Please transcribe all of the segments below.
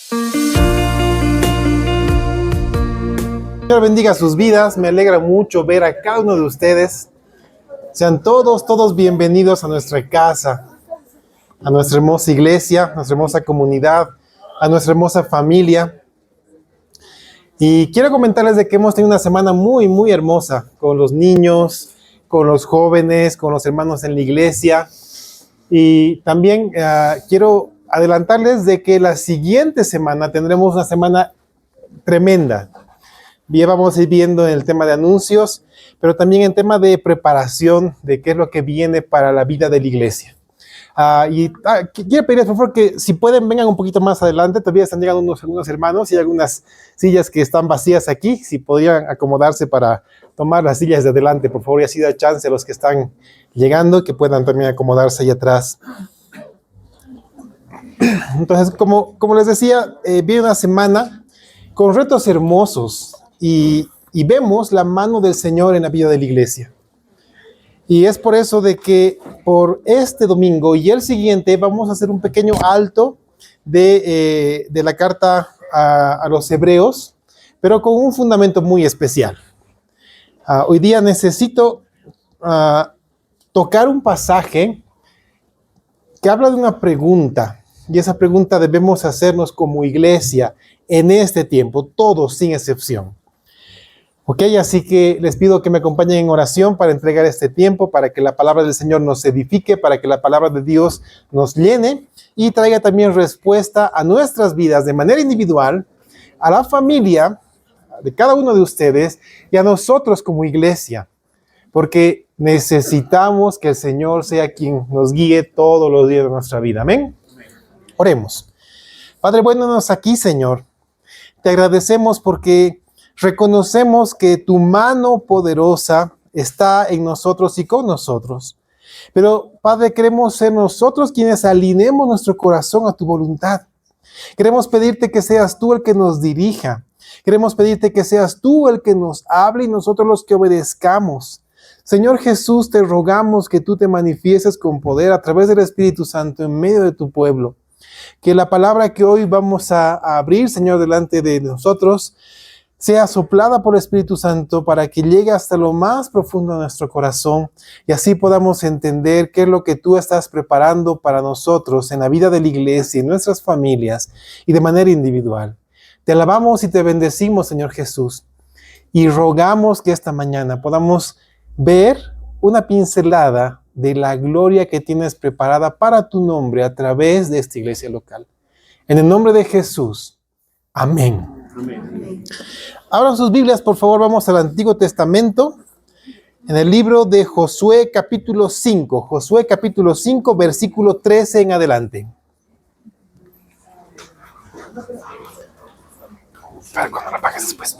Señor bendiga sus vidas, me alegra mucho ver a cada uno de ustedes. Sean todos bienvenidos a nuestra casa, a nuestra hermosa iglesia, a nuestra hermosa comunidad, a nuestra hermosa familia. Y quiero comentarles de que hemos tenido una semana muy hermosa con los niños, con los jóvenes, con los hermanos en la iglesia. Y también quiero adelantarles de que la siguiente semana tendremos una semana tremenda. Ya vamos a ir viendo en el tema de anuncios, pero también en tema de preparación de qué es lo que viene para la vida de la iglesia. Quiero pedirles, por favor, que si pueden vengan un poquito más adelante. Todavía están llegando algunos hermanos y hay algunas sillas que están vacías aquí. Si podrían acomodarse para tomar las sillas de adelante, por favor, y así da chance a los que están llegando que puedan también acomodarse allá atrás. Entonces, como les decía, viene una semana con retos hermosos y vemos la mano del Señor en la vida de la iglesia. Y es por eso de que por este domingo y el siguiente vamos a hacer un pequeño alto de la carta a los hebreos, pero con un fundamento muy especial. Hoy día necesito tocar un pasaje que habla de una pregunta, y esa pregunta debemos hacernos como iglesia en este tiempo, todos sin excepción. Ok, así que les pido que me acompañen en oración para entregar este tiempo, para que la palabra del Señor nos edifique, para que la palabra de Dios nos llene y traiga también respuesta a nuestras vidas de manera individual, a la familia de cada uno de ustedes y a nosotros como iglesia, porque necesitamos que el Señor sea quien nos guíe todos los días de nuestra vida. Amén. Oremos. Padre, buenos aquí, Señor. Te agradecemos porque reconocemos que tu mano poderosa está en nosotros y con nosotros. Pero, Padre, queremos ser nosotros quienes alineemos nuestro corazón a tu voluntad. Queremos pedirte que seas tú el que nos dirija. Queremos pedirte que seas tú el que nos hable y nosotros los que obedezcamos. Señor Jesús, te rogamos que tú te manifiestes con poder a través del Espíritu Santo en medio de tu pueblo. Que la palabra que hoy vamos a abrir, Señor, delante de nosotros, sea soplada por el Espíritu Santo para que llegue hasta lo más profundo de nuestro corazón y así podamos entender qué es lo que tú estás preparando para nosotros en la vida de la iglesia, en nuestras familias y de manera individual. Te alabamos y te bendecimos, Señor Jesús, y rogamos que esta mañana podamos ver una pincelada de la gloria que tienes preparada para tu nombre a través de esta iglesia local. En el nombre de Jesús. Amén. Amén. Abran sus Biblias, por favor, vamos al Antiguo Testamento, en el libro de Josué capítulo 5. Josué capítulo 5, versículo 13 en adelante. Para cuando la apagues después.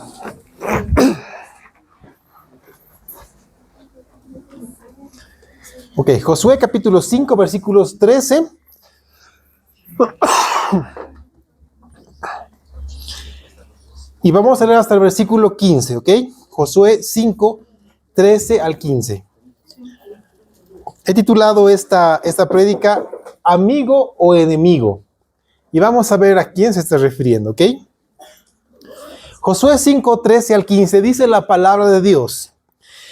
Ok, Josué capítulo 5, versículos 13. Y vamos a leer hasta el versículo 15, ¿ok? Josué 5, 13 al 15. He titulado esta prédica, ¿amigo o enemigo? Y vamos a ver a quién se está refiriendo, ¿ok? Josué 5, 13 al 15 dice la palabra de Dios.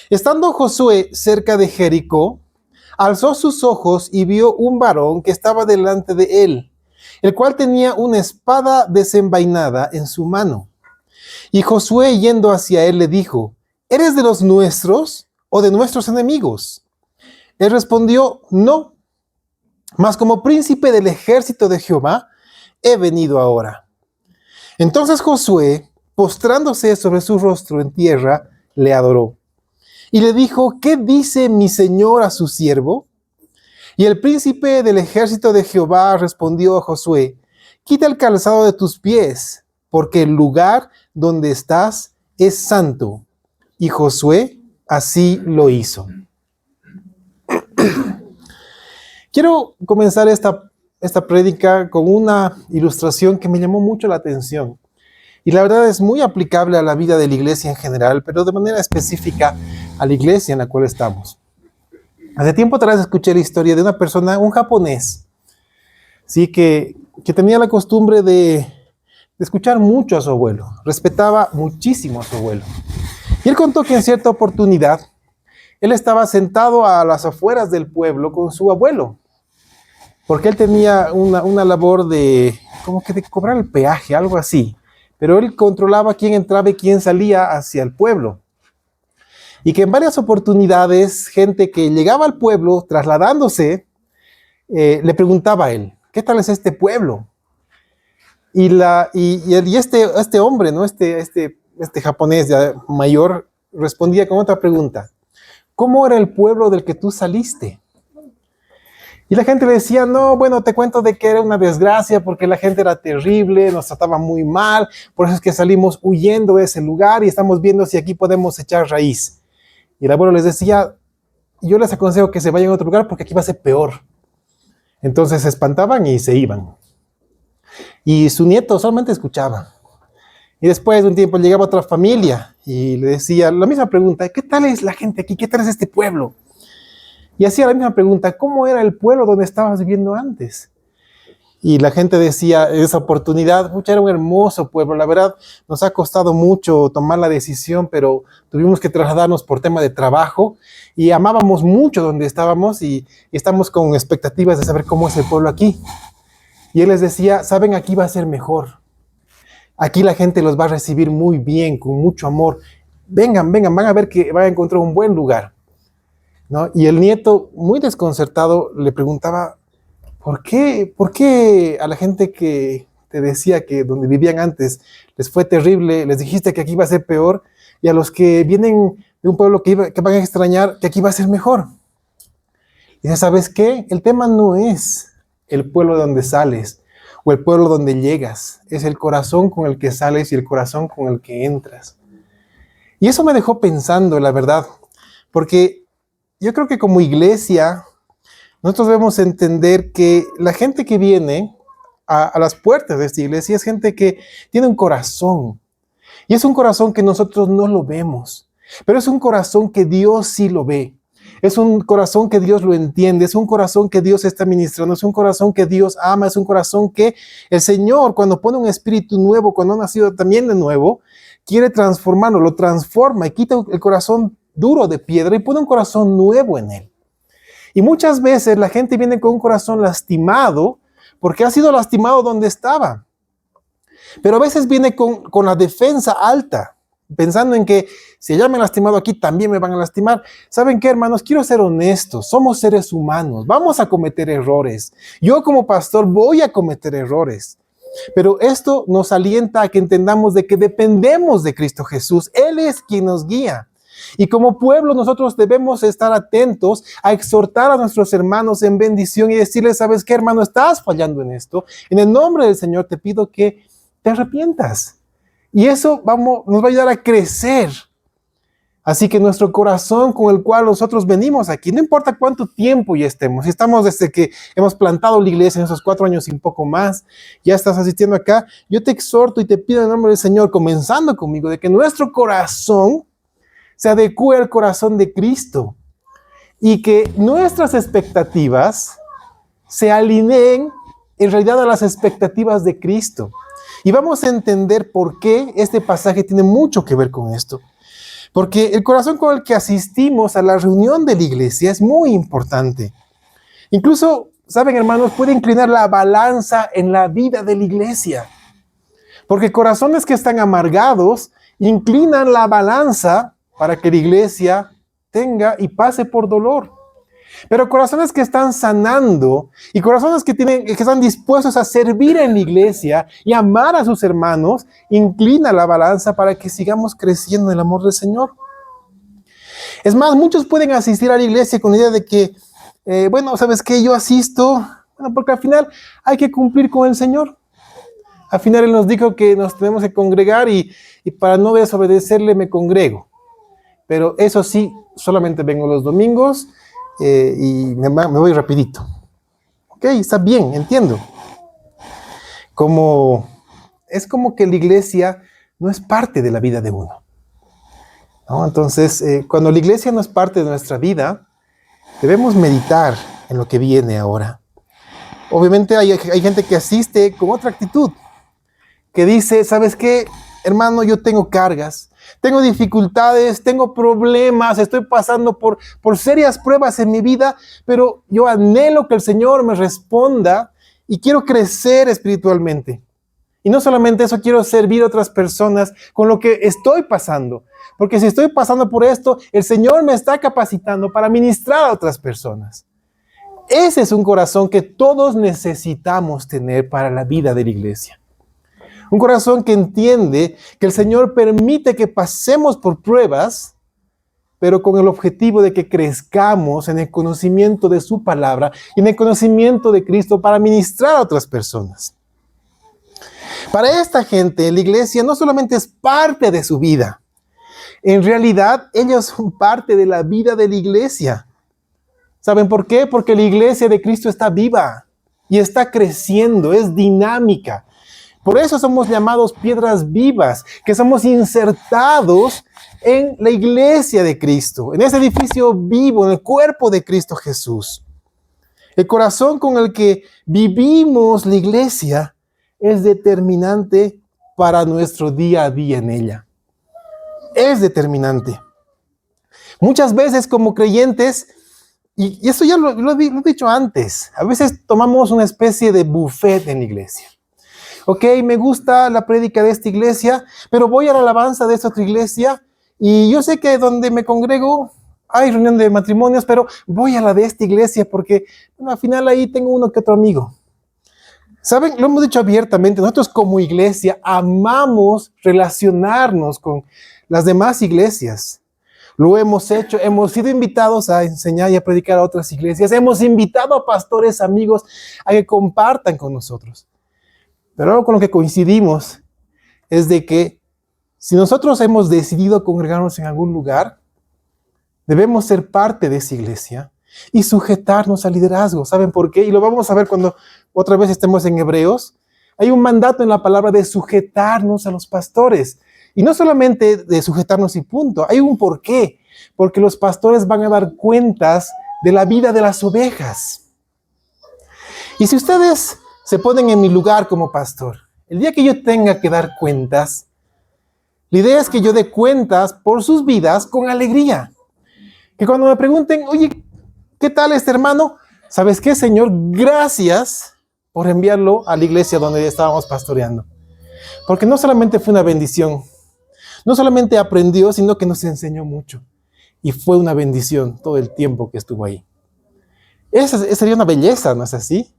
Estando Josué cerca de Jericó, alzó sus ojos y vio un varón que estaba delante de él, el cual tenía una espada desenvainada en su mano. Y Josué, yendo hacia él, le dijo, ¿eres de los nuestros o de nuestros enemigos? Él respondió, no, mas como príncipe del ejército de Jehová, he venido ahora. Entonces Josué, postrándose sobre su rostro en tierra, le adoró. Y le dijo, ¿qué dice mi señor a su siervo? Y el príncipe del ejército de Jehová respondió a Josué, quita el calzado de tus pies, porque el lugar donde estás es santo. Y Josué así lo hizo. Quiero comenzar esta prédica con una ilustración que me llamó mucho la atención. Y la verdad es muy aplicable a la vida de la iglesia en general, pero de manera específica a la iglesia en la cual estamos. Hace tiempo atrás escuché la historia de un japonés, ¿sí? que tenía la costumbre de de escuchar mucho a su abuelo, respetaba muchísimo a su abuelo. Y él contó que en cierta oportunidad, él estaba sentado a las afueras del pueblo con su abuelo, porque él tenía una labor de, como que de cobrar el peaje, algo así. Pero él controlaba quién entraba y quién salía hacia el pueblo. Y que en varias oportunidades, gente que llegaba al pueblo trasladándose, le preguntaba a él, ¿qué tal es este pueblo? Y este hombre, ¿no? Este japonés ya mayor, respondía con otra pregunta. ¿Cómo era el pueblo del que tú saliste? Y la gente le decía, no, bueno, te cuento de que era una desgracia porque la gente era terrible, nos trataba muy mal, por eso es que salimos huyendo de ese lugar y estamos viendo si aquí podemos echar raíz. Y el abuelo les decía, yo les aconsejo que se vayan a otro lugar porque aquí va a ser peor. Entonces se espantaban y se iban. Y su nieto solamente escuchaba. Y después de un tiempo llegaba otra familia y le decía la misma pregunta, ¿qué tal es la gente aquí? ¿Qué tal es este pueblo? Y hacía la misma pregunta, ¿cómo era el pueblo donde estabas viviendo antes? Y la gente decía, esa oportunidad, era un hermoso pueblo, la verdad nos ha costado mucho tomar la decisión, pero tuvimos que trasladarnos por tema de trabajo y amábamos mucho donde estábamos y estamos con expectativas de saber cómo es el pueblo aquí. Y él les decía, saben, aquí va a ser mejor. Aquí la gente los va a recibir muy bien, con mucho amor. Vengan, vengan, van a ver que van a encontrar un buen lugar, ¿no? Y el nieto, muy desconcertado, le preguntaba, ¿por qué a la gente que te decía que donde vivían antes les fue terrible, les dijiste que aquí iba a ser peor, y a los que vienen de un pueblo que van a extrañar, que aquí va a ser mejor? Y dice, ¿sabes qué? El tema no es el pueblo de donde sales o el pueblo donde llegas, es el corazón con el que sales y el corazón con el que entras. Y eso me dejó pensando, la verdad, porque yo creo que como iglesia, nosotros debemos entender que la gente que viene a las puertas de esta iglesia es gente que tiene un corazón. Y es un corazón que nosotros no lo vemos, pero es un corazón que Dios sí lo ve. Es un corazón que Dios lo entiende, es un corazón que Dios está ministrando, es un corazón que Dios ama, es un corazón que el Señor, cuando pone un espíritu nuevo, cuando ha nacido también de nuevo, quiere transformarlo, lo transforma y quita el corazón duro de piedra y pone un corazón nuevo en él. Y muchas veces la gente viene con un corazón lastimado porque ha sido lastimado donde estaba. Pero a veces viene con la defensa alta, pensando en que si ya me han lastimado aquí, también me van a lastimar. ¿Saben qué, hermanos? Quiero ser honestos. Somos seres humanos. Vamos a cometer errores. Yo como pastor voy a cometer errores. Pero esto nos alienta a que entendamos de que dependemos de Cristo Jesús. Él es quien nos guía. Y como pueblo nosotros debemos estar atentos a exhortar a nuestros hermanos en bendición y decirles, ¿sabes qué, hermano? Estás fallando en esto. En el nombre del Señor te pido que te arrepientas. Y eso nos va a ayudar a crecer. Así que nuestro corazón con el cual nosotros venimos aquí, no importa cuánto tiempo ya estemos, si estamos desde que hemos plantado la iglesia en esos 4 años y un poco más, ya estás asistiendo acá, yo te exhorto y te pido en el nombre del Señor, comenzando conmigo, de que nuestro corazón se adecue al corazón de Cristo y que nuestras expectativas se alineen en realidad a las expectativas de Cristo. Y vamos a entender por qué este pasaje tiene mucho que ver con esto. Porque el corazón con el que asistimos a la reunión de la iglesia es muy importante. Incluso, ¿saben, hermanos? Puede inclinar la balanza en la vida de la iglesia. Porque corazones que están amargados inclinan la balanza para que la iglesia tenga y pase por dolor. Pero corazones que están sanando y corazones que están dispuestos a servir en la iglesia y amar a sus hermanos, inclina la balanza para que sigamos creciendo en el amor del Señor. Es más, muchos pueden asistir a la iglesia con la idea de que, bueno, ¿sabes qué? Yo asisto, bueno, porque al final hay que cumplir con el Señor. Al final Él nos dijo que nos tenemos que congregar y para no desobedecerle me congrego. Pero eso sí, solamente vengo los domingos y me voy rapidito. Ok, está bien, entiendo. Es como que la iglesia no es parte de la vida de uno, ¿no? Entonces, cuando la iglesia no es parte de nuestra vida, debemos meditar en lo que viene ahora. Obviamente hay gente que asiste con otra actitud. que dice, ¿sabes qué, hermano? Yo tengo cargas, tengo dificultades, tengo problemas, estoy pasando por serias pruebas en mi vida, pero yo anhelo que el Señor me responda y quiero crecer espiritualmente. Y no solamente eso, quiero servir a otras personas con lo que estoy pasando. Porque si estoy pasando por esto, el Señor me está capacitando para ministrar a otras personas. Ese es un corazón que todos necesitamos tener para la vida de la iglesia. Un corazón que entiende que el Señor permite que pasemos por pruebas, pero con el objetivo de que crezcamos en el conocimiento de su palabra y en el conocimiento de Cristo para ministrar a otras personas. Para esta gente, la iglesia no solamente es parte de su vida, en realidad ellos son parte de la vida de la iglesia. ¿Saben por qué? Porque la iglesia de Cristo está viva y está creciendo, es dinámica. Por eso somos llamados piedras vivas, que somos insertados en la iglesia de Cristo, en ese edificio vivo, en el cuerpo de Cristo Jesús. El corazón con el que vivimos la iglesia es determinante para nuestro día a día en ella. Es determinante. Muchas veces como creyentes, y eso ya lo he dicho antes, a veces tomamos una especie de buffet en la iglesia. Ok, me gusta la prédica de esta iglesia, pero voy a la alabanza de esta otra iglesia, y yo sé que donde me congrego hay reunión de matrimonios, pero voy a la de esta iglesia porque bueno, al final ahí tengo uno que otro amigo. ¿Saben? Lo hemos dicho abiertamente, nosotros como iglesia amamos relacionarnos con las demás iglesias. Lo hemos hecho, hemos sido invitados a enseñar y a predicar a otras iglesias, hemos invitado a pastores, amigos, a que compartan con nosotros. Pero algo con lo que coincidimos es de que si nosotros hemos decidido congregarnos en algún lugar, debemos ser parte de esa iglesia y sujetarnos al liderazgo. ¿Saben por qué? Y lo vamos a ver cuando otra vez estemos en Hebreos. Hay un mandato en la palabra de sujetarnos a los pastores. Y no solamente de sujetarnos y punto, hay un porqué. Porque los pastores van a dar cuentas de la vida de las ovejas. Y si ustedes se ponen en mi lugar como pastor, el día que yo tenga que dar cuentas, la idea es que yo dé cuentas por sus vidas con alegría. Que cuando me pregunten, oye, ¿qué tal este hermano? ¿Sabes qué, Señor? Gracias por enviarlo a la iglesia donde estábamos pastoreando. Porque no solamente fue una bendición, no solamente aprendió, sino que nos enseñó mucho. Y fue una bendición todo el tiempo que estuvo ahí. Esa sería una belleza, ¿no es así?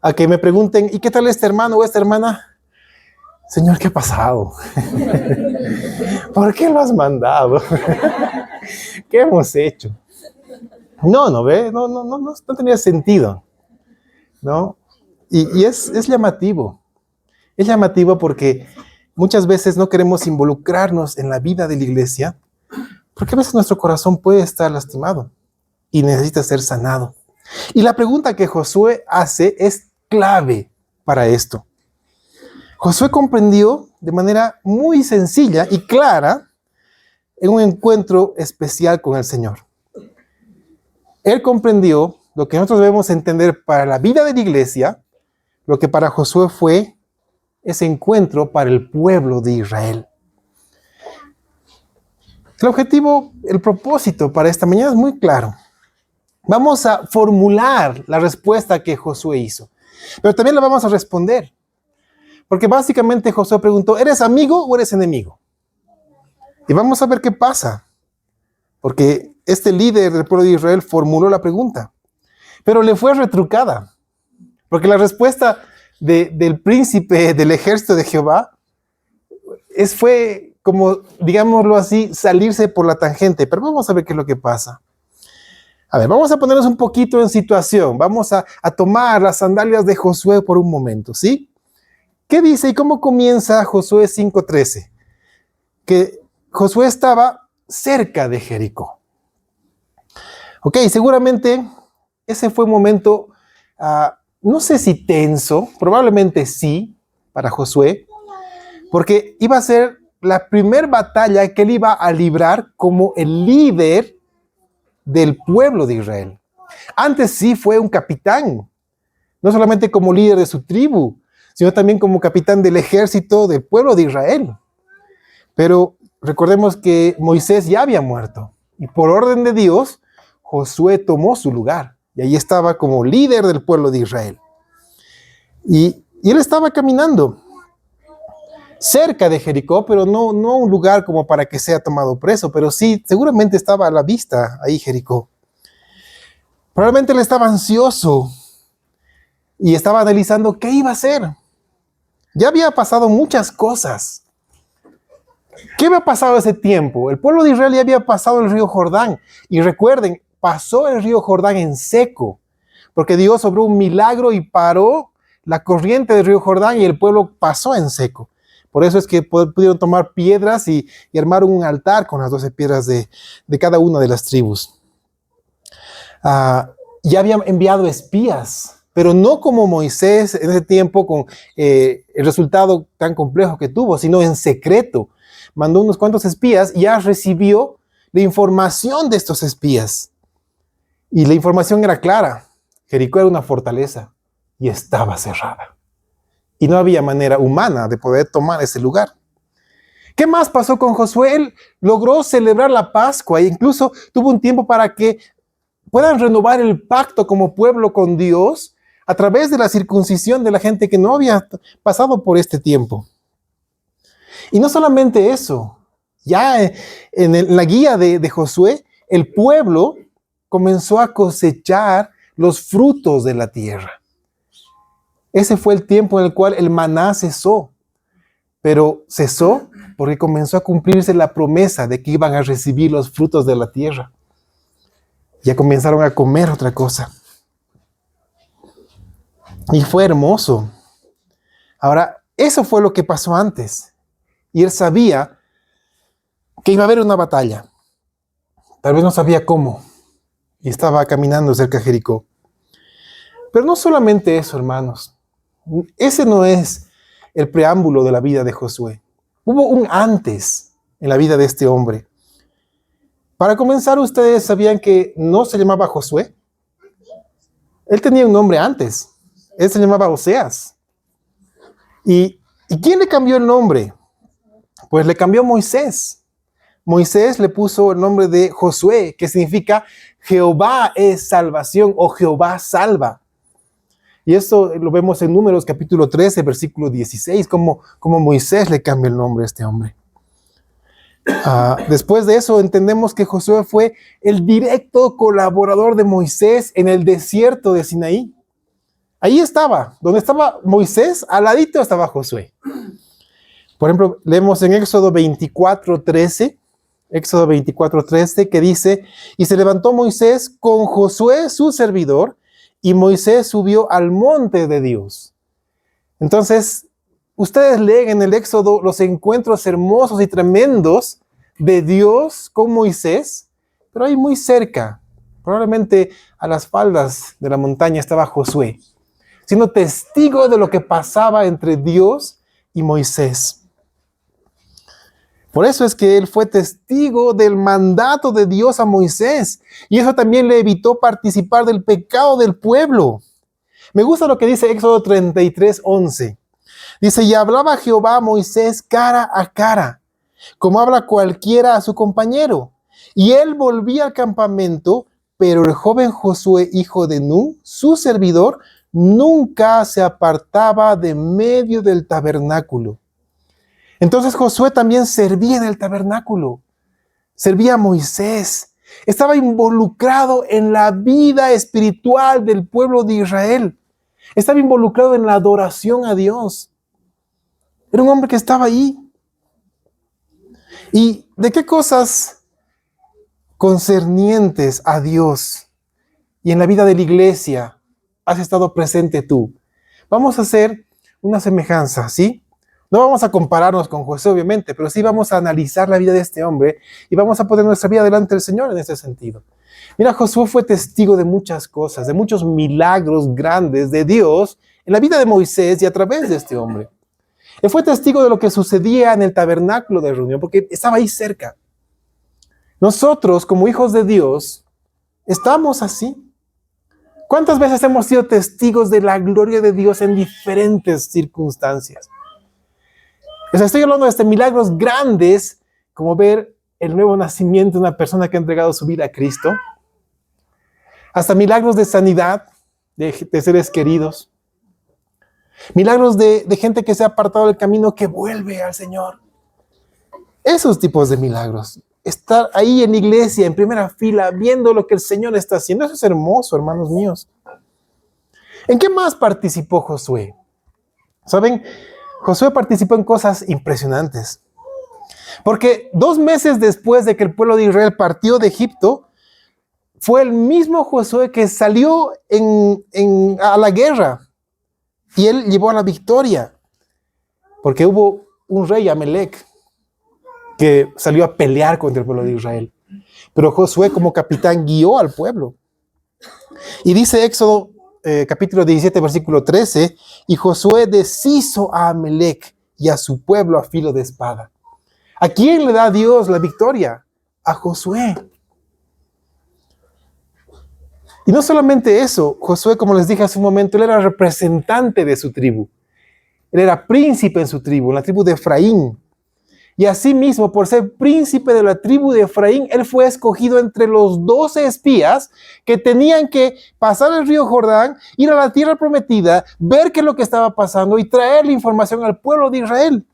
A que me pregunten, ¿y qué tal este hermano o esta hermana? Señor, ¿qué ha pasado? ¿Por qué lo has mandado? ¿Qué hemos hecho? No ve, no tenía sentido, ¿no? Y es llamativo. Es llamativo porque muchas veces no queremos involucrarnos en la vida de la iglesia, porque a veces nuestro corazón puede estar lastimado y necesita ser sanado. Y la pregunta que Josué hace es clave para esto. Josué comprendió de manera muy sencilla y clara en un encuentro especial con el Señor. Él comprendió lo que nosotros debemos entender para la vida de la iglesia, lo que para Josué fue ese encuentro para el pueblo de Israel. El objetivo, el propósito para esta mañana es muy claro. Vamos a formular la respuesta que Josué hizo, pero también la vamos a responder. Porque básicamente Josué preguntó, ¿eres amigo o eres enemigo? Y vamos a ver qué pasa. Porque este líder del pueblo de Israel formuló la pregunta, pero le fue retrucada. Porque la respuesta del príncipe del ejército de Jehová fue como, digámoslo así, salirse por la tangente. Pero vamos a ver qué es lo que pasa. A ver, vamos a ponernos un poquito en situación. Vamos a tomar las sandalias de Josué por un momento, ¿sí? ¿Qué dice y cómo comienza Josué 5:13? Que Josué estaba cerca de Jericó. Ok, seguramente ese fue un momento, no sé si tenso, probablemente sí, para Josué, porque iba a ser la primera batalla que él iba a librar como el líder del pueblo de Israel. Antes sí fue un capitán, no solamente como líder de su tribu, sino también como capitán del ejército del pueblo de Israel. Pero recordemos que Moisés ya había muerto y por orden de Dios, Josué tomó su lugar y ahí estaba como líder del pueblo de Israel. Y él estaba caminando cerca de Jericó, pero no un lugar como para que sea tomado preso, pero sí, seguramente estaba a la vista ahí Jericó. Probablemente él estaba ansioso y estaba analizando qué iba a hacer. Ya había pasado muchas cosas. ¿Qué había pasado ese tiempo? El pueblo de Israel ya había pasado el río Jordán. Y recuerden, pasó el río Jordán en seco, porque Dios obró un milagro y paró la corriente del río Jordán y el pueblo pasó en seco. Por eso es que pudieron tomar piedras y armar un altar con las 12 piedras de cada una de las tribus. Ya habían enviado espías, pero no como Moisés en ese tiempo con el resultado tan complejo que tuvo, sino en secreto. Mandó unos cuantos espías y ya recibió la información de estos espías. Y la información era clara. Jericó era una fortaleza y estaba cerrada. Y no había manera humana de poder tomar ese lugar. ¿Qué más pasó con Josué? Él logró celebrar la Pascua e incluso tuvo un tiempo para que puedan renovar el pacto como pueblo con Dios a través de la circuncisión de la gente que no había pasado por este tiempo. Y no solamente eso, ya en la guía de Josué, el pueblo comenzó a cosechar los frutos de la tierra. Ese fue el tiempo en el cual el maná cesó, pero cesó porque comenzó a cumplirse la promesa de que iban a recibir los frutos de la tierra. Ya comenzaron a comer otra cosa. Y fue hermoso. Ahora, eso fue lo que pasó antes. Y él sabía que iba a haber una batalla. Tal vez no sabía cómo. Y estaba caminando cerca de Jericó. Pero no solamente eso, hermanos. Ese no es el preámbulo de la vida de Josué. Hubo un antes en la vida de este hombre. Para comenzar, ustedes sabían que no se llamaba Josué. Él tenía un nombre antes. Él se llamaba Oseas. ¿Y quién le cambió el nombre? Pues le cambió Moisés. Moisés le puso el nombre de Josué, que significa Jehová es salvación o Jehová salva. Y esto lo vemos en Números capítulo 13, versículo 16, como Moisés le cambia el nombre a este hombre. Después de eso entendemos que Josué fue el directo colaborador de Moisés en el desierto de Sinaí. Ahí estaba, donde estaba Moisés, al ladito estaba Josué. Por ejemplo, leemos en Éxodo 24:13, que dice, y se levantó Moisés con Josué su servidor, y Moisés subió al monte de Dios. Entonces, ustedes leen en el Éxodo los encuentros hermosos y tremendos de Dios con Moisés, pero ahí muy cerca, probablemente a las faldas de la montaña, estaba Josué, siendo testigo de lo que pasaba entre Dios y Moisés. Por eso es que él fue testigo del mandato de Dios a Moisés. Y eso también le evitó participar del pecado del pueblo. Me gusta lo que dice Éxodo 33:11. Dice, y hablaba Jehová a Moisés cara a cara, como habla cualquiera a su compañero. Y él volvía al campamento, pero el joven Josué, hijo de Nun, su servidor, nunca se apartaba de medio del tabernáculo. Entonces Josué también servía en el tabernáculo, servía a Moisés, estaba involucrado en la vida espiritual del pueblo de Israel, estaba involucrado en la adoración a Dios. Era un hombre que estaba ahí. ¿Y de qué cosas concernientes a Dios y en la vida de la iglesia has estado presente tú? Vamos a hacer una semejanza, ¿sí? No vamos a compararnos con Josué, obviamente, pero sí vamos a analizar la vida de este hombre y vamos a poner nuestra vida delante del Señor en ese sentido. Mira, Josué fue testigo de muchas cosas, de muchos milagros grandes de Dios en la vida de Moisés y a través de este hombre. Él fue testigo de lo que sucedía en el tabernáculo de reunión, porque estaba ahí cerca. Nosotros, como hijos de Dios, estamos así. ¿Cuántas veces hemos sido testigos de la gloria de Dios en diferentes circunstancias? O sea, estoy hablando de milagros grandes, como ver el nuevo nacimiento de una persona que ha entregado su vida a Cristo, hasta milagros de sanidad de seres queridos, milagros de gente que se ha apartado del camino que vuelve al Señor. Esos tipos de milagros. Estar ahí en la iglesia, en primera fila, viendo lo que el Señor está haciendo. Eso es hermoso, hermanos míos. ¿En qué más participó Josué? ¿Saben? Josué participó en cosas impresionantes. Porque 2 meses después de que el pueblo de Israel partió de Egipto, fue el mismo Josué que salió a la guerra. Y él llevó a la victoria. Porque hubo un rey, Amalek, que salió a pelear contra el pueblo de Israel. Pero Josué como capitán guió al pueblo. Y dice Éxodo capítulo 17, versículo 13, y Josué deshizo a Amalek y a su pueblo a filo de espada. ¿A quién le da Dios la victoria? A Josué. Y no solamente eso, Josué, como les dije hace un momento, él era representante de su tribu. Él era príncipe en su tribu, en la tribu de Efraín. Y asimismo, por ser príncipe de la tribu de Efraín, él fue escogido entre los 12 espías que tenían que pasar el río Jordán, ir a la tierra prometida, ver qué es lo que estaba pasando y traer la información al pueblo de Israel.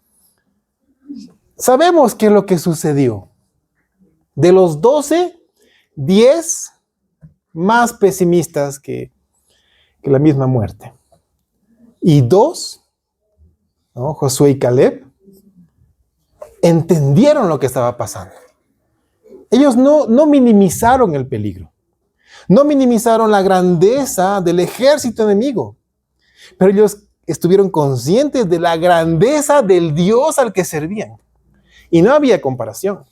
Sabemos qué es lo que sucedió. De los 12, 10 más pesimistas que la misma muerte. Y 2, ¿no? Josué y Caleb, entendieron lo que estaba pasando. Ellos no minimizaron el peligro. No minimizaron la grandeza del ejército enemigo. Pero ellos estuvieron conscientes de la grandeza del Dios al que servían. Y no había comparación.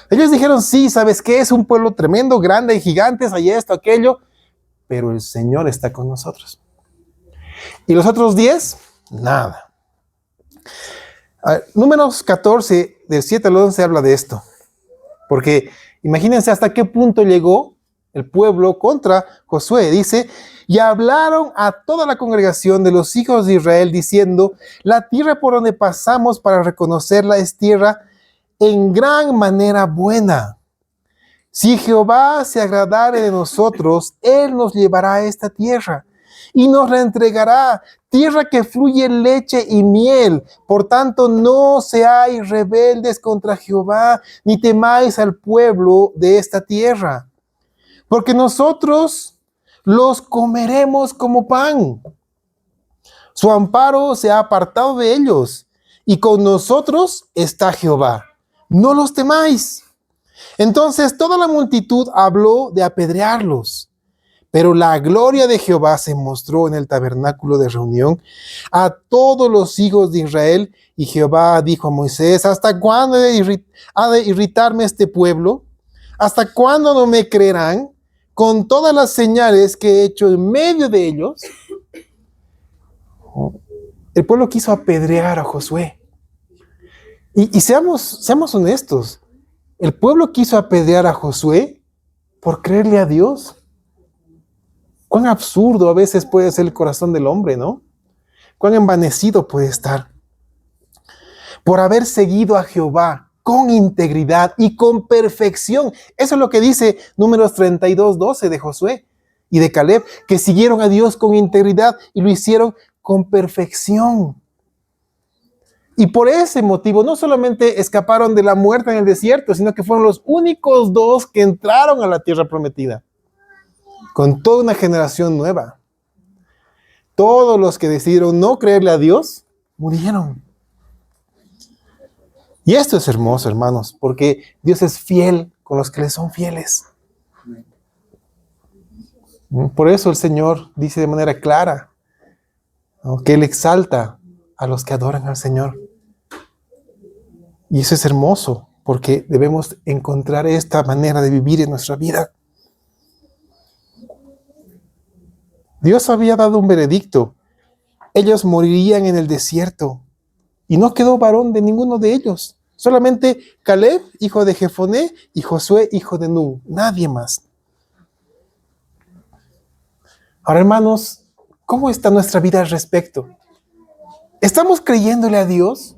Ellos dijeron, sí, ¿sabes qué? Es un pueblo tremendo, grande, hay gigantes, hay esto, aquello. Pero el Señor está con nosotros. Y los otros 10, nada. Números 14, del 7 al 11, habla de esto. Porque imagínense hasta qué punto llegó el pueblo contra Josué. Dice, y hablaron a toda la congregación de los hijos de Israel, diciendo, la tierra por donde pasamos para reconocerla es tierra en gran manera buena. Si Jehová se agradare de nosotros, Él nos llevará a esta tierra y nos la entregará, tierra que fluye leche y miel. Por tanto, no seáis rebeldes contra Jehová, ni temáis al pueblo de esta tierra, porque nosotros los comeremos como pan. Su amparo se ha apartado de ellos, y con nosotros está Jehová. No los temáis. Entonces toda la multitud habló de apedrearlos. Pero la gloria de Jehová se mostró en el tabernáculo de reunión a todos los hijos de Israel. Y Jehová dijo a Moisés, ¿hasta cuándo ha de irritarme este pueblo? ¿Hasta cuándo no me creerán con todas las señales que he hecho en medio de ellos? El pueblo quiso apedrear a Josué. Y seamos honestos. El pueblo quiso apedrear a Josué por creerle a Dios. Cuán absurdo a veces puede ser el corazón del hombre, ¿no? Cuán envanecido puede estar. Por haber seguido a Jehová con integridad y con perfección. Eso es lo que dice Números 32:12 de Josué y de Caleb, que siguieron a Dios con integridad y lo hicieron con perfección. Y por ese motivo no solamente escaparon de la muerte en el desierto, sino que fueron los únicos 2 que entraron a la tierra prometida. Con toda una generación nueva. Todos los que decidieron no creerle a Dios, murieron. Y esto es hermoso, hermanos, porque Dios es fiel con los que le son fieles. Por eso el Señor dice de manera clara, ¿no?, que Él exalta a los que adoran al Señor. Y eso es hermoso, porque debemos encontrar esta manera de vivir en nuestra vida. Dios había dado un veredicto. Ellos morirían en el desierto. Y no quedó varón de ninguno de ellos. Solamente Caleb, hijo de Jefoné, y Josué, hijo de Nun. Nadie más. Ahora, hermanos, ¿cómo está nuestra vida al respecto? ¿Estamos creyéndole a Dios?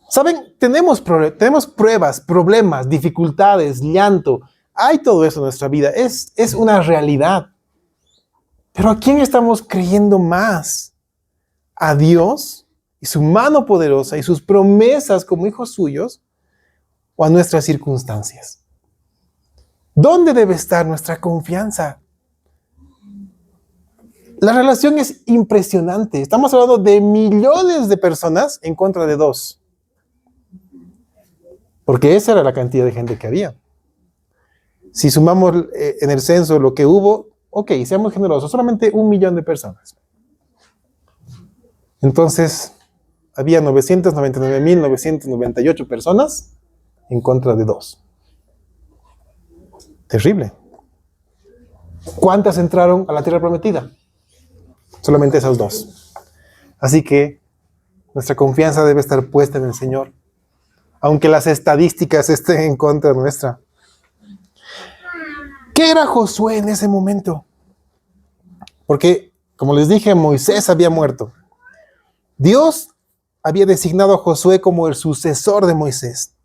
¿Saben? Tenemos pruebas, problemas, dificultades, llanto. Hay todo eso en nuestra vida. Es una realidad. Pero ¿a quién estamos creyendo más? ¿A Dios y su mano poderosa y sus promesas como hijos suyos? ¿O a nuestras circunstancias? ¿Dónde debe estar nuestra confianza? La relación es impresionante. Estamos hablando de millones de personas en contra de 2. Porque esa era la cantidad de gente que había. Si sumamos en el censo lo que hubo, ok, seamos generosos, solamente 1 millón de personas. Entonces, había 999.998 personas en contra de 2. Terrible. ¿Cuántas entraron a la tierra prometida? Solamente esas 2. Así que nuestra confianza debe estar puesta en el Señor, aunque las estadísticas estén en contra nuestra. ¿Qué era Josué en ese momento? Porque, como les dije, Moisés había muerto. Dios había designado a Josué como el sucesor de Moisés.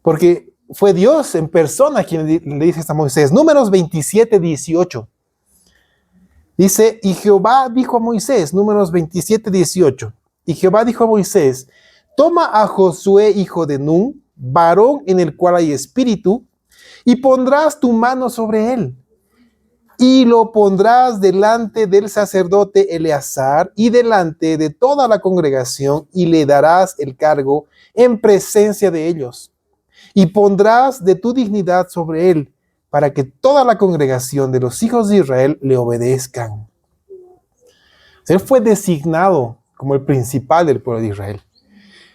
Porque fue Dios en persona quien le dice esto a Moisés. Números 27:18. Dice, y Jehová dijo a Moisés, Números 27:18. Y Jehová dijo a Moisés, toma a Josué, hijo de Nun, varón en el cual hay espíritu, y pondrás tu mano sobre él, y lo pondrás delante del sacerdote Eleazar y delante de toda la congregación, y le darás el cargo en presencia de ellos, y pondrás de tu dignidad sobre él, para que toda la congregación de los hijos de Israel le obedezcan. Él fue designado como el principal del pueblo de Israel.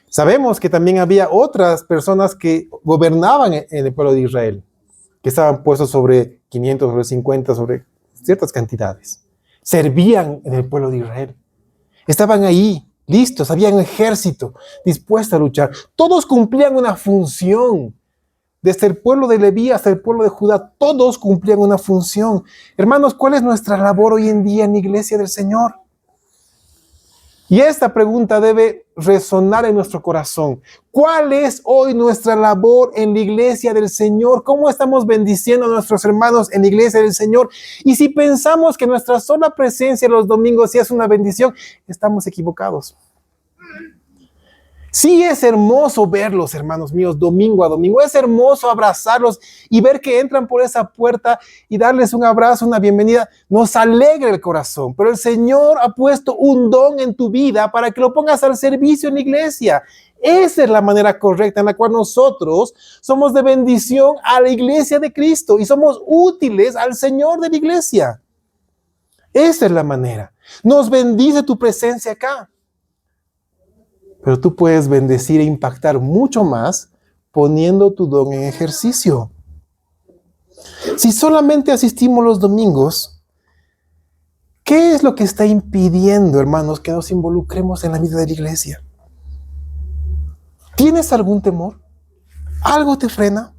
Sabemos que también había otras personas que gobernaban en el pueblo de Israel, que estaban puestos sobre 500, sobre 50, sobre ciertas cantidades. Servían en el pueblo de Israel. Estaban ahí, listos, había un ejército dispuesto a luchar. Todos cumplían una función. Desde el pueblo de Leví hasta el pueblo de Judá, todos cumplían una función. Hermanos, ¿cuál es nuestra labor hoy en día en la iglesia del Señor? Y esta pregunta debe resonar en nuestro corazón. ¿Cuál es hoy nuestra labor en la iglesia del Señor? ¿Cómo estamos bendiciendo a nuestros hermanos en la iglesia del Señor? Y si pensamos que nuestra sola presencia los domingos sí es una bendición, estamos equivocados. Sí es hermoso verlos, hermanos míos, domingo a domingo. Es hermoso abrazarlos y ver que entran por esa puerta y darles un abrazo, una bienvenida. Nos alegra el corazón. Pero el Señor ha puesto un don en tu vida para que lo pongas al servicio en la iglesia. Esa es la manera correcta en la cual nosotros somos de bendición a la iglesia de Cristo y somos útiles al Señor de la iglesia. Esa es la manera. Nos bendice tu presencia acá. Pero tú puedes bendecir e impactar mucho más poniendo tu don en ejercicio. Si solamente asistimos los domingos, ¿qué es lo que está impidiendo, hermanos, que nos involucremos en la vida de la iglesia? ¿Tienes algún temor? ¿Algo te frena?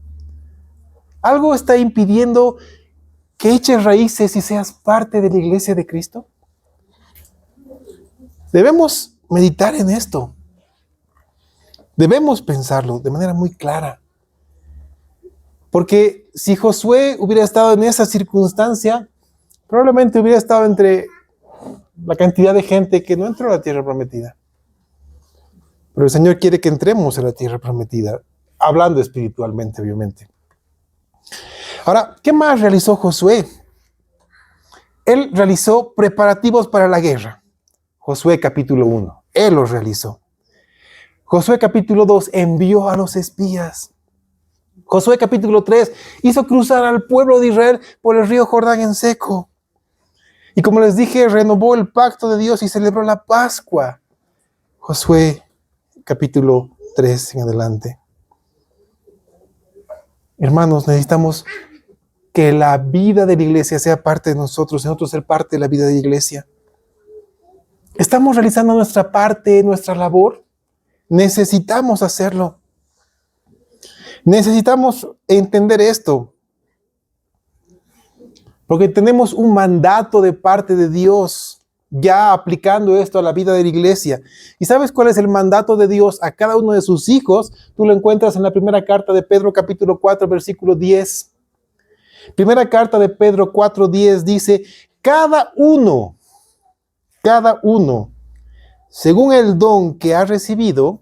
¿Algo está impidiendo que eches raíces y seas parte de la iglesia de Cristo? Debemos meditar en esto. Debemos pensarlo de manera muy clara. Porque si Josué hubiera estado en esa circunstancia, probablemente hubiera estado entre la cantidad de gente que no entró a la tierra prometida. Pero el Señor quiere que entremos a la tierra prometida, hablando espiritualmente, obviamente. Ahora, ¿qué más realizó Josué? Él realizó preparativos para la guerra. Josué capítulo 1, él los realizó. Josué capítulo 2 envió a los espías. Josué capítulo 3 hizo cruzar al pueblo de Israel por el río Jordán en seco. Y como les dije, renovó el pacto de Dios y celebró la Pascua. Josué capítulo 3 en adelante. Hermanos, necesitamos que la vida de la iglesia sea parte de nosotros ser parte de la vida de la iglesia. ¿Estamos realizando nuestra parte, nuestra labor? Necesitamos hacerlo. Necesitamos entender esto. Porque tenemos un mandato de parte de Dios, ya aplicando esto a la vida de la iglesia. ¿Y sabes cuál es el mandato de Dios a cada uno de sus hijos? Tú lo encuentras en la primera carta de Pedro, capítulo 4, versículo 10. Primera carta de Pedro 4:10 dice, cada uno, según el don que ha recibido,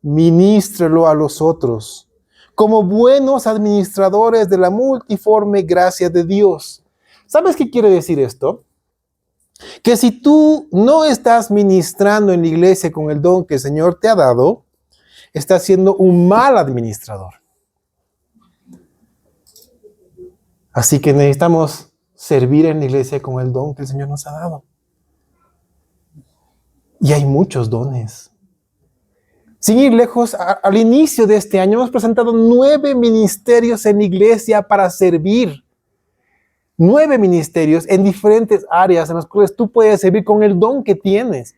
ministrelo a los otros, como buenos administradores de la multiforme gracia de Dios. ¿Sabes qué quiere decir esto? Que si tú no estás ministrando en la iglesia con el don que el Señor te ha dado, estás siendo un mal administrador. Así que necesitamos servir en la iglesia con el don que el Señor nos ha dado. Y hay muchos dones. Sin ir lejos, al inicio de este año hemos presentado 9 ministerios en la iglesia para servir. 9 ministerios en diferentes áreas en las cuales tú puedes servir con el don que tienes.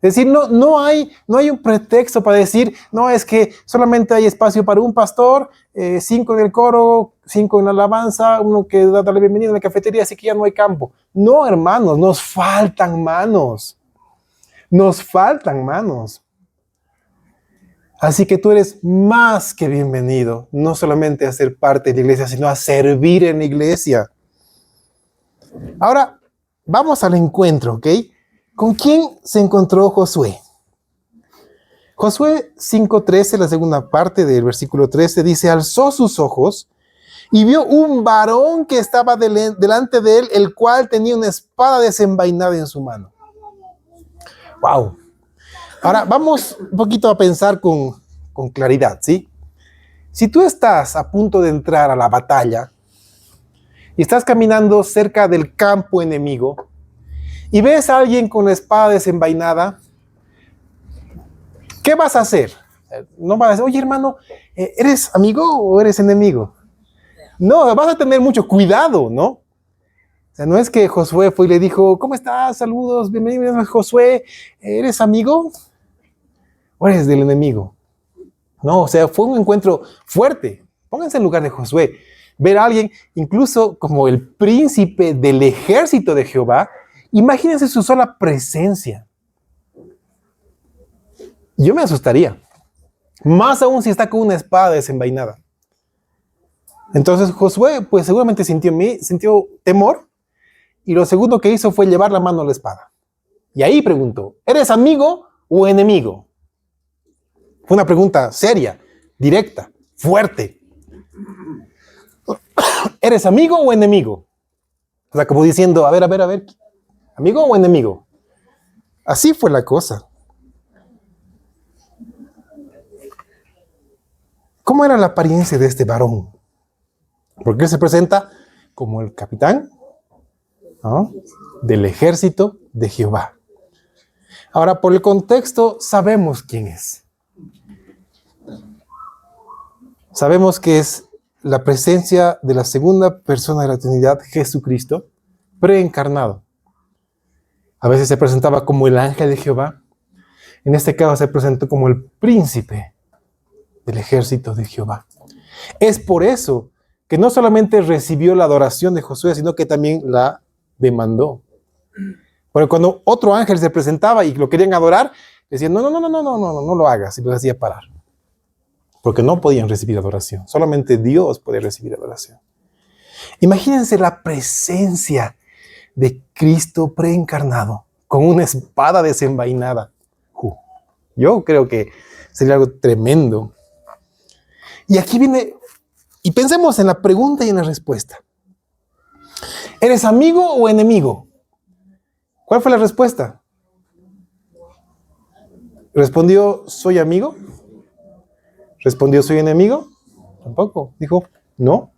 Es decir, no hay un pretexto para decir, no, es que solamente hay espacio para un pastor, 5 en el coro, 5 en la alabanza, uno que da la bienvenida en la cafetería, así que ya no hay campo. No, hermanos, nos faltan manos. Nos faltan manos. Así que tú eres más que bienvenido, no solamente a ser parte de la iglesia, sino a servir en la iglesia. Ahora, vamos al encuentro, ¿ok? ¿Con quién se encontró Josué? Josué 5:13, la segunda parte del versículo 13, dice, alzó sus ojos y vio un varón que estaba delante de él, el cual tenía una espada desenvainada en su mano. ¡Wow! Ahora, vamos un poquito a pensar con claridad, ¿sí? Si tú estás a punto de entrar a la batalla y estás caminando cerca del campo enemigo y ves a alguien con la espada desenvainada, ¿qué vas a hacer? No vas a decir, oye hermano, ¿eres amigo o eres enemigo? No, vas a tener mucho cuidado, ¿no? O sea, no es que Josué fue y le dijo, ¿cómo estás? Saludos, bienvenido Josué, ¿eres amigo o eres del enemigo? No, o sea, fue un encuentro fuerte. Pónganse en lugar de Josué. Ver a alguien, incluso como el príncipe del ejército de Jehová, imagínense su sola presencia. Yo me asustaría. Más aún si está con una espada desenvainada. Entonces Josué, pues seguramente sintió temor. Y lo segundo que hizo fue llevar la mano a la espada. Y ahí preguntó, ¿eres amigo o enemigo? Fue una pregunta seria, directa, fuerte. ¿Eres amigo o enemigo? O sea, como diciendo, a ver, ¿amigo o enemigo? Así fue la cosa. ¿Cómo era la apariencia de este varón? Porque él se presenta como el capitán, ¿no?, del ejército de Jehová. Ahora, por el contexto, sabemos quién es. Sabemos que es la presencia de la segunda persona de la Trinidad, Jesucristo, preencarnado. A veces se presentaba como el ángel de Jehová. En este caso se presentó como el príncipe del ejército de Jehová. Es por eso que no solamente recibió la adoración de Josué, sino que también la demandó. Porque cuando otro ángel se presentaba y lo querían adorar, decían, no lo hagas, y los hacía parar. Porque no podían recibir adoración. Solamente Dios puede recibir adoración. Imagínense la presencia de Cristo preencarnado con una espada desenvainada. Yo creo que sería algo tremendo. Y aquí viene, y pensemos en la pregunta y en la respuesta. ¿Eres amigo o enemigo? ¿Cuál fue la respuesta? ¿Respondió, soy amigo? ¿Respondió, soy enemigo? Tampoco. Dijo, no.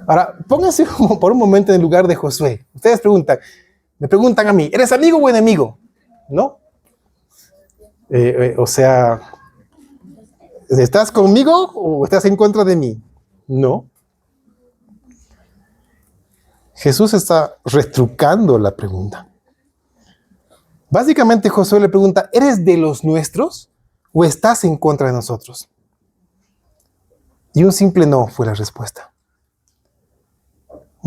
Ahora, pónganse por un momento en el lugar de Josué. Ustedes me preguntan a mí, ¿eres amigo o enemigo? No. O sea, ¿estás conmigo o estás en contra de mí? No. Jesús está retrucando la pregunta. Básicamente Josué le pregunta, ¿eres de los nuestros o estás en contra de nosotros? Y un simple no fue la respuesta.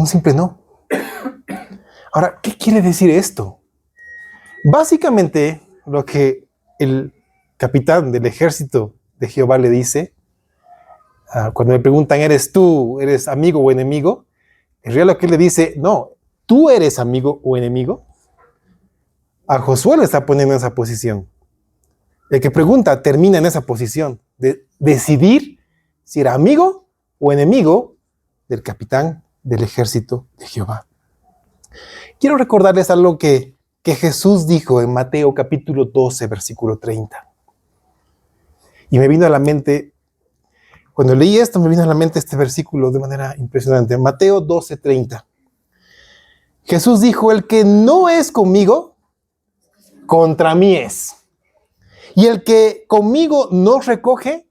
Un simple no. Ahora, ¿qué quiere decir esto? Básicamente, lo que el capitán del ejército de Jehová le dice, cuando le preguntan, ¿eres amigo o enemigo? En realidad lo que él le dice, no, ¿tú eres amigo o enemigo? A Josué le está poniendo en esa posición. El que pregunta termina en esa posición de decidir si era amigo o enemigo del capitán del ejército de Jehová. Quiero recordarles algo que Jesús dijo en Mateo capítulo 12, versículo 30. Y me vino a la mente, cuando leí esto, me vino a la mente este versículo de manera impresionante. Mateo 12, 30. Jesús dijo, el que no es conmigo, contra mí es. Y el que conmigo no recoge,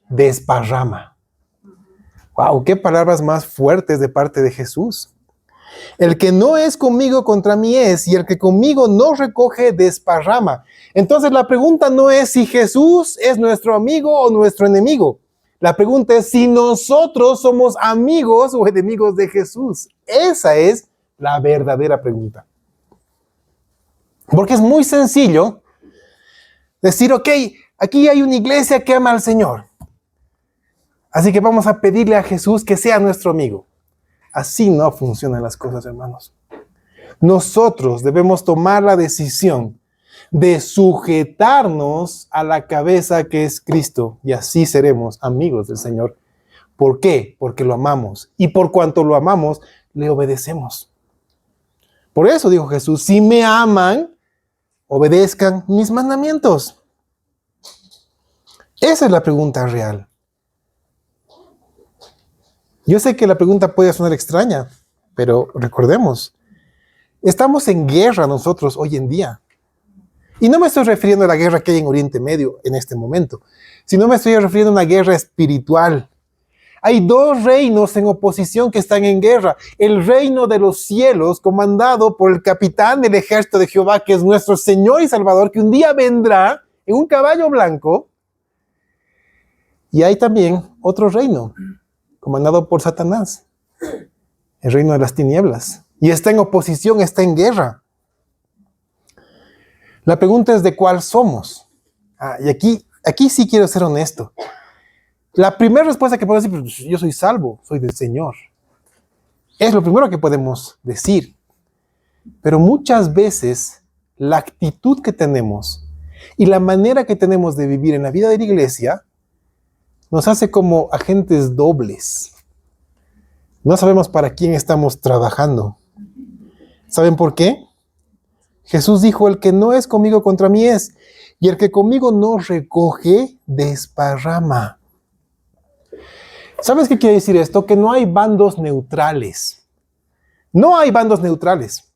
desparrama. ¡Wow! ¡Qué palabras más fuertes de parte de Jesús! El que no es conmigo, contra mí es. Y el que conmigo no recoge, desparrama. Entonces la pregunta no es si Jesús es nuestro amigo o nuestro enemigo. La pregunta es si nosotros somos amigos o enemigos de Jesús. Esa es la verdadera pregunta. Porque es muy sencillo decir, ok, aquí hay una iglesia que ama al Señor. Así que vamos a pedirle a Jesús que sea nuestro amigo. Así no funcionan las cosas, hermanos. Nosotros debemos tomar la decisión de sujetarnos a la cabeza que es Cristo. Y así seremos amigos del Señor. ¿Por qué? Porque lo amamos. Y por cuanto lo amamos, le obedecemos. Por eso dijo Jesús, si me aman, obedezcan mis mandamientos. Esa es la pregunta real. Yo sé que la pregunta puede sonar extraña, pero recordemos, estamos en guerra nosotros hoy en día. Y no me estoy refiriendo a la guerra que hay en Oriente Medio en este momento, sino me estoy refiriendo a una guerra espiritual. Hay dos reinos en oposición que están en guerra. El reino de los cielos, comandado por el capitán del ejército de Jehová, que es nuestro Señor y Salvador, que un día vendrá en un caballo blanco. Y hay también otro reino, comandado por Satanás, el reino de las tinieblas. Y está en oposición, está en guerra. La pregunta es de cuál somos. Y aquí sí quiero ser honesto. La primera respuesta que puedo decir, pues, yo soy salvo, soy del Señor. Es lo primero que podemos decir. Pero muchas veces la actitud que tenemos y la manera que tenemos de vivir en la vida de la iglesia nos hace como agentes dobles. No sabemos para quién estamos trabajando. ¿Saben por qué? Jesús dijo, el que no es conmigo, contra mí es. Y el que conmigo no recoge, desparrama. ¿Sabes qué quiere decir esto? Que no hay bandos neutrales. No hay bandos neutrales.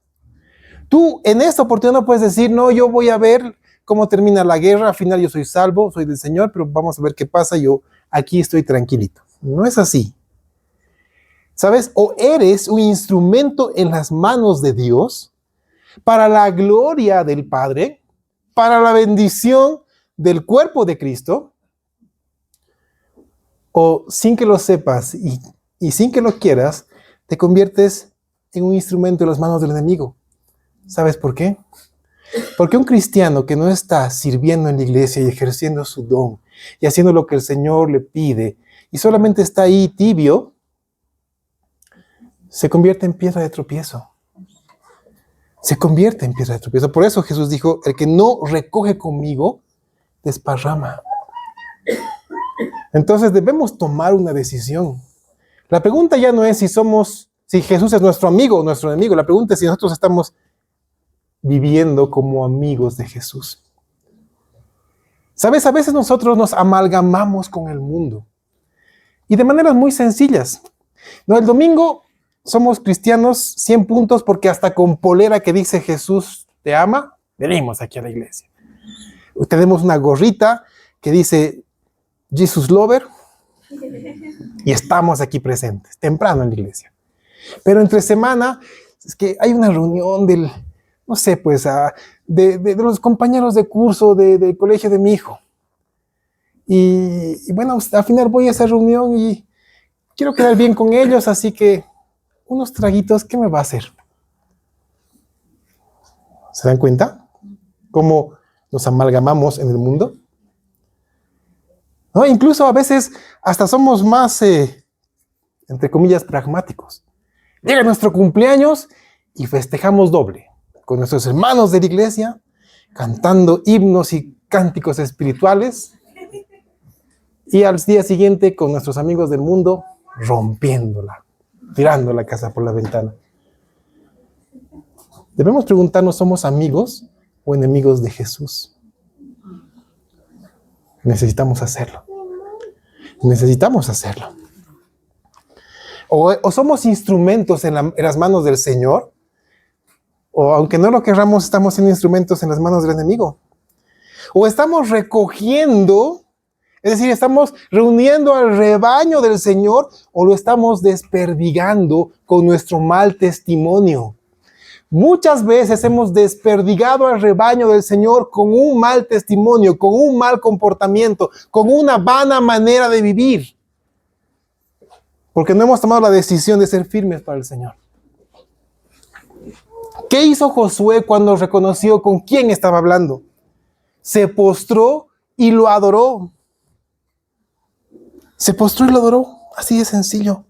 Tú en esta oportunidad no puedes decir, no, yo voy a ver cómo termina la guerra, al final yo soy salvo, soy del Señor, pero vamos a ver qué pasa, yo aquí estoy tranquilito. No es así. ¿Sabes? O eres un instrumento en las manos de Dios para la gloria del Padre, para la bendición del cuerpo de Cristo, o sin que lo sepas y sin que lo quieras, te conviertes en un instrumento en las manos del enemigo. ¿Sabes por qué? Porque un cristiano que no está sirviendo en la iglesia y ejerciendo su don y haciendo lo que el Señor le pide y solamente está ahí tibio, se convierte en piedra de tropiezo. Se convierte en piedra de tropiezo. Por eso Jesús dijo, el que no recoge conmigo, desparrama. Entonces debemos tomar una decisión. La pregunta ya no es si Jesús es nuestro amigo o nuestro enemigo. La pregunta es si nosotros estamos viviendo como amigos de Jesús. ¿Sabes? A veces nosotros nos amalgamamos con el mundo. Y de maneras muy sencillas. No, el domingo somos cristianos 100 puntos porque hasta con polera que dice Jesús te ama, venimos aquí a la iglesia. Tenemos una gorrita que dice Jesus Lover y estamos aquí presentes, temprano en la iglesia. Pero entre semana es que hay una reunión del, no sé, pues, de los compañeros de curso del colegio de mi hijo. Y bueno, al final voy a esa reunión y quiero quedar bien con ellos, así que unos traguitos, ¿qué me va a hacer? ¿Se dan cuenta? ¿Cómo nos amalgamamos en el mundo? ¿No? Incluso a veces hasta somos más, entre comillas, pragmáticos. Llega nuestro cumpleaños y festejamos doble, con nuestros hermanos de la iglesia, cantando himnos y cánticos espirituales, y al día siguiente con nuestros amigos del mundo, rompiéndola, tirando la casa por la ventana. Debemos preguntarnos, ¿somos amigos o enemigos de Jesús? Necesitamos hacerlo. Necesitamos hacerlo. O somos instrumentos en las manos del Señor, o aunque no lo querramos, estamos siendo instrumentos en las manos del enemigo. O estamos recogiendo, es decir, estamos reuniendo al rebaño del Señor, o lo estamos desperdigando con nuestro mal testimonio. Muchas veces hemos desperdigado al rebaño del Señor con un mal testimonio, con un mal comportamiento, con una vana manera de vivir. Porque no hemos tomado la decisión de ser firmes para el Señor. ¿Qué hizo Josué cuando reconoció con quién estaba hablando? Se postró y lo adoró. Se postró y lo adoró. Así de sencillo.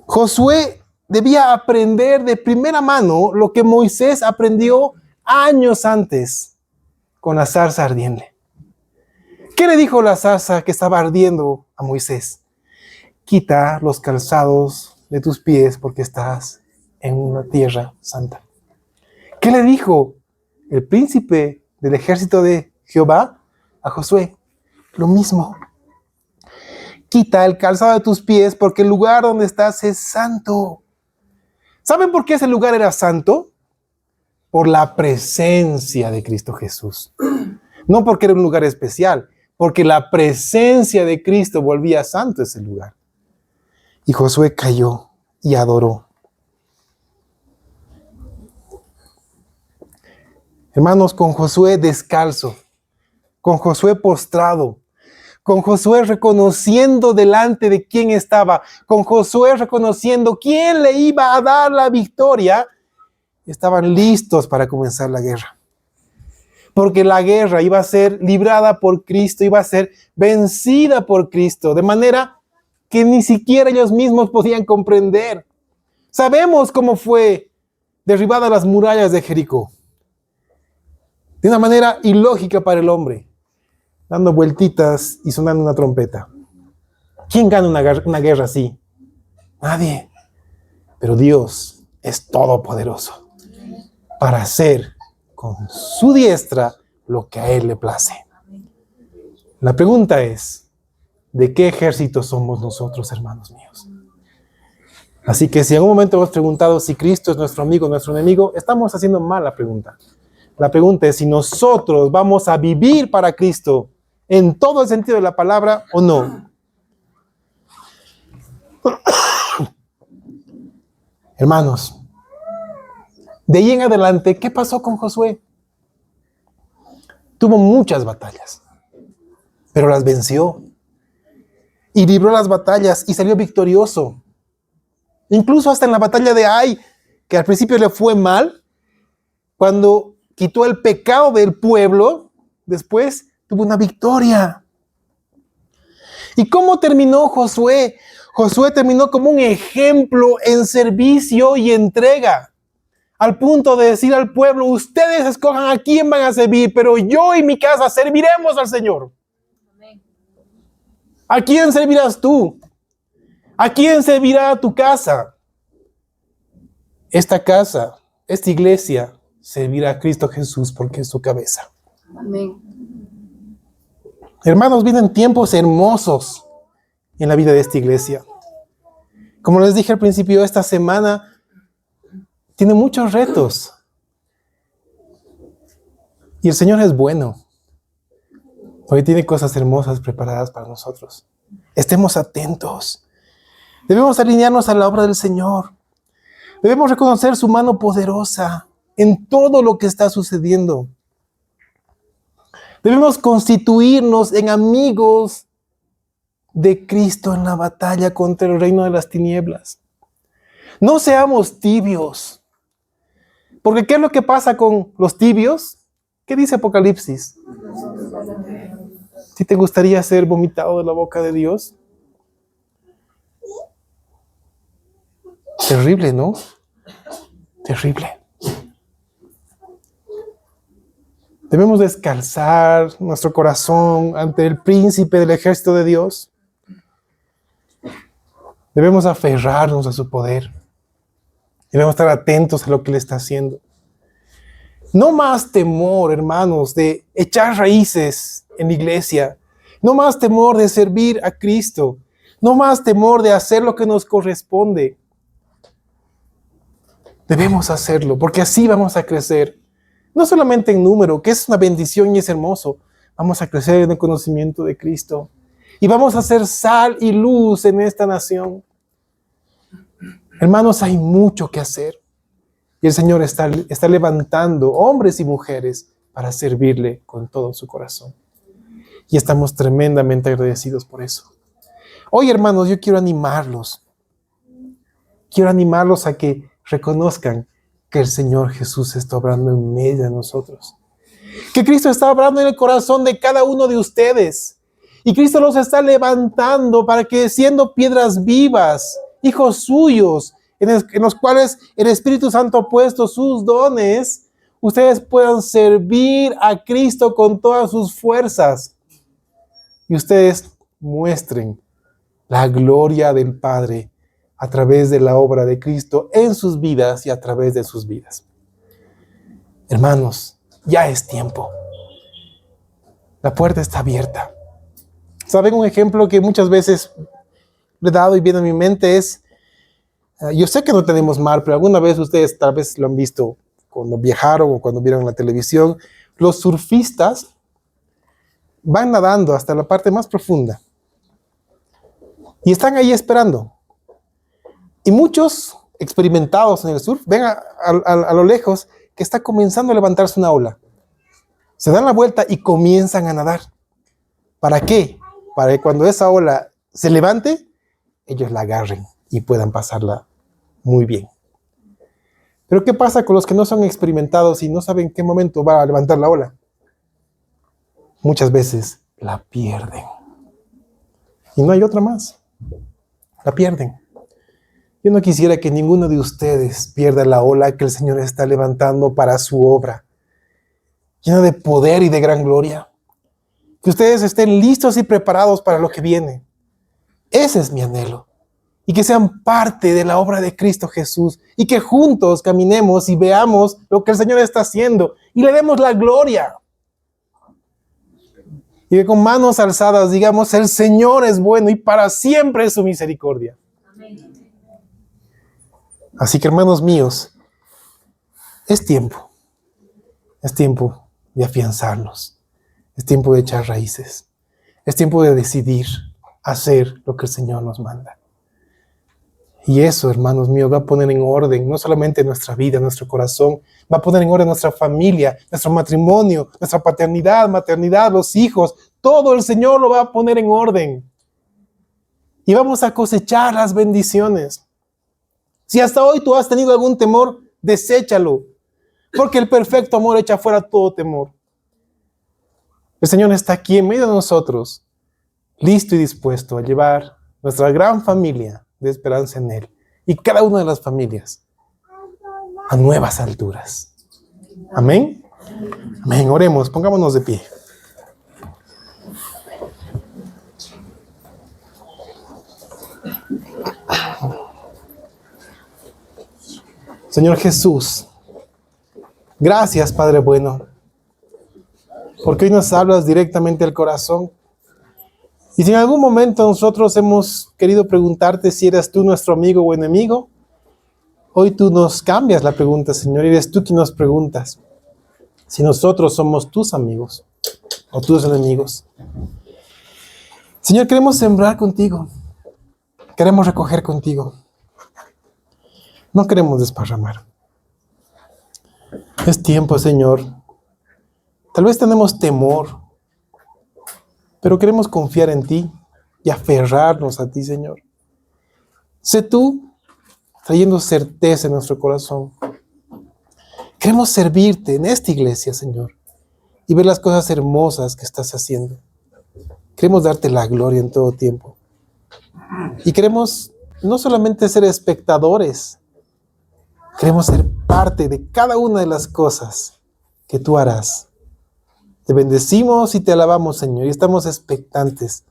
Josué debía aprender de primera mano lo que Moisés aprendió años antes con la zarza ardiente. ¿Qué le dijo la zarza que estaba ardiendo a Moisés? Quita los calzados de tus pies porque estás en una tierra santa. ¿Qué le dijo el príncipe del ejército de Jehová a Josué? Lo mismo. Quita el calzado de tus pies porque el lugar donde estás es santo. ¿Saben por qué ese lugar era santo? Por la presencia de Cristo Jesús. No porque era un lugar especial, porque la presencia de Cristo volvía santo ese lugar. Y Josué cayó y adoró. Hermanos, con Josué descalzo, con Josué postrado, con Josué reconociendo delante de quién estaba, con Josué reconociendo quién le iba a dar la victoria, estaban listos para comenzar la guerra. Porque la guerra iba a ser librada por Cristo, iba a ser vencida por Cristo, de manera que ni siquiera ellos mismos podían comprender. Sabemos cómo fue derribadas las murallas de Jericó. De una manera ilógica para el hombre, dando vueltitas y sonando una trompeta. ¿Quién gana una guerra así? Nadie. Pero Dios es todopoderoso para hacer con su diestra lo que a Él le place. La pregunta es, ¿de qué ejército somos nosotros, hermanos míos? Así que si en algún momento hemos preguntado si Cristo es nuestro amigo o nuestro enemigo, estamos haciendo mal la pregunta. La pregunta es si nosotros vamos a vivir para Cristo en todo el sentido de la palabra o no. Hermanos, de ahí en adelante, ¿qué pasó con Josué? Tuvo muchas batallas, pero las venció. Y libró las batallas y salió victorioso. Incluso hasta en la batalla de Ai, que al principio le fue mal, cuando quitó el pecado del pueblo, después tuvo una victoria. ¿Y cómo terminó Josué? Josué terminó como un ejemplo en servicio y entrega, al punto de decir al pueblo, ustedes escojan a quién van a servir, pero yo y mi casa serviremos al Señor. ¿A quién servirás tú? ¿A quién servirá tu casa? Esta casa, esta iglesia, servirá a Cristo Jesús porque es su cabeza. Amén. Hermanos, vienen tiempos hermosos en la vida de esta iglesia. Como les dije al principio, esta semana tiene muchos retos. Y el Señor es bueno. Hoy tiene cosas hermosas preparadas para nosotros. Estemos atentos. Debemos alinearnos a la obra del Señor. Debemos reconocer su mano poderosa en todo lo que está sucediendo. Debemos constituirnos en amigos de Cristo en la batalla contra el reino de las tinieblas. No seamos tibios. Porque ¿qué es lo que pasa con los tibios? ¿Qué dice Apocalipsis? ¿Si te gustaría ser vomitado de la boca de Dios? Terrible, ¿no? Terrible. Debemos descalzar nuestro corazón ante el príncipe del ejército de Dios. Debemos aferrarnos a su poder. Debemos estar atentos a lo que Él está haciendo. No más temor, hermanos, de echar raíces en la iglesia. No más temor de servir a Cristo. No más temor de hacer lo que nos corresponde. Debemos hacerlo, porque así vamos a crecer. No solamente en número, que es una bendición y es hermoso. Vamos a crecer en el conocimiento de Cristo. Y vamos a ser sal y luz en esta nación. Hermanos, hay mucho que hacer. Y el Señor está levantando hombres y mujeres para servirle con todo su corazón. Y estamos tremendamente agradecidos por eso. Hoy, hermanos, yo quiero animarlos. Quiero animarlos a que reconozcan que el Señor Jesús está obrando en medio de nosotros. Que Cristo está obrando en el corazón de cada uno de ustedes. Y Cristo los está levantando para que, siendo piedras vivas, hijos suyos, en los cuales el Espíritu Santo ha puesto sus dones, ustedes puedan servir a Cristo con todas sus fuerzas. Y ustedes muestren la gloria del Padre a través de la obra de Cristo en sus vidas y a través de sus vidas. Hermanos, ya es tiempo. La puerta está abierta. ¿Saben? Un ejemplo que muchas veces le he dado y viene a mi mente es, yo sé que no tenemos mar, pero alguna vez ustedes tal vez lo han visto cuando viajaron o cuando vieron la televisión. Los surfistas van nadando hasta la parte más profunda y están ahí esperando. Y muchos experimentados en el surf ven a lo lejos que está comenzando a levantarse una ola. Se dan la vuelta y comienzan a nadar. ¿Para qué? Para que cuando esa ola se levante, ellos la agarren y puedan pasarla muy bien. Pero ¿qué pasa con los que no son experimentados y no saben en qué momento va a levantar la ola? Muchas veces la pierden. Y no hay otra más. La pierden. Yo no quisiera que ninguno de ustedes pierda la ola que el Señor está levantando para su obra, llena de poder y de gran gloria. Que ustedes estén listos y preparados para lo que viene. Ese es mi anhelo. Y que sean parte de la obra de Cristo Jesús. Y que juntos caminemos y veamos lo que el Señor está haciendo. Y le demos la gloria. Y que con manos alzadas digamos, el Señor es bueno y para siempre es su misericordia. Así que, hermanos míos, es tiempo de afianzarnos, es tiempo de echar raíces, es tiempo de decidir hacer lo que el Señor nos manda. Y eso, hermanos míos, va a poner en orden no solamente nuestra vida, nuestro corazón, va a poner en orden nuestra familia, nuestro matrimonio, nuestra paternidad, maternidad, los hijos, todo el Señor lo va a poner en orden. Y vamos a cosechar las bendiciones. Si hasta hoy tú has tenido algún temor, deséchalo, porque el perfecto amor echa fuera todo temor. El Señor está aquí en medio de nosotros, listo y dispuesto a llevar nuestra gran familia de esperanza en Él y cada una de las familias a nuevas alturas. Amén. Amén. Oremos, pongámonos de pie. Señor Jesús, gracias, Padre bueno, porque hoy nos hablas directamente al corazón. Y si en algún momento nosotros hemos querido preguntarte si eras tú nuestro amigo o enemigo, hoy tú nos cambias la pregunta, Señor, y eres tú quien nos preguntas si nosotros somos tus amigos o tus enemigos. Señor, queremos sembrar contigo, queremos recoger contigo. No queremos desparramar. Es tiempo, Señor. Tal vez tenemos temor, pero queremos confiar en ti y aferrarnos a ti, Señor. Sé tú trayendo certeza en nuestro corazón. Queremos servirte en esta iglesia, Señor, y ver las cosas hermosas que estás haciendo. Queremos darte la gloria en todo tiempo. Y queremos no solamente ser espectadores, queremos ser parte de cada una de las cosas que tú harás. Te bendecimos y te alabamos, Señor, y estamos expectantes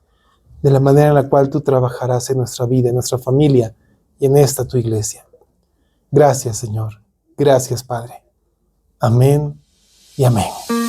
de la manera en la cual tú trabajarás en nuestra vida, en nuestra familia y en esta tu iglesia. Gracias, Señor. Gracias, Padre. Amén y amén.